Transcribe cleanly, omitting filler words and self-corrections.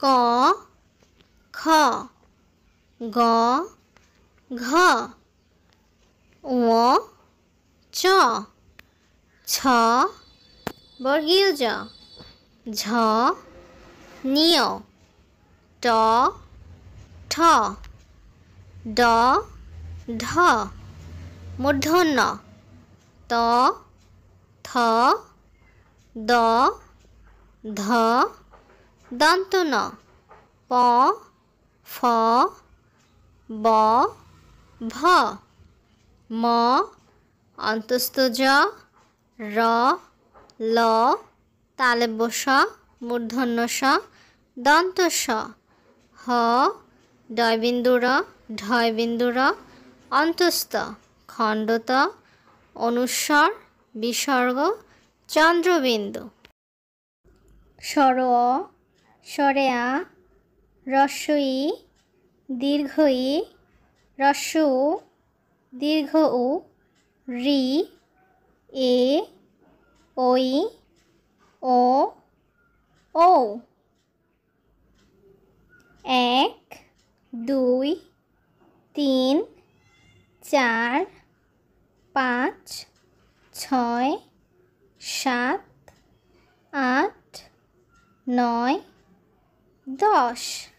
ক খ গ ঘ ঙ চ ছ বর্গীয় জ ঝ নিয় ট ঠ ড ঢ মূর্ধন্য ত থ দ ধ দন্ত ন প ফ ব ভ ম অন্তস্থ জ র ল তালব্য শ মূর্ধন্য ষ দন্ত স হ ডয়বিন্দু র ঢয়বিন্দু র অন্তস্থ খণ্ডত অনুস্বর বিসর্গ চন্দ্রবিন্দু স্বর অ স্বরে আ হ্রস্ব ই দীর্ঘ ই হ্রস্ব উ দীর্ঘ উ রি এ ওই ও ও 1 2 3 4 5 6 7 8 9 10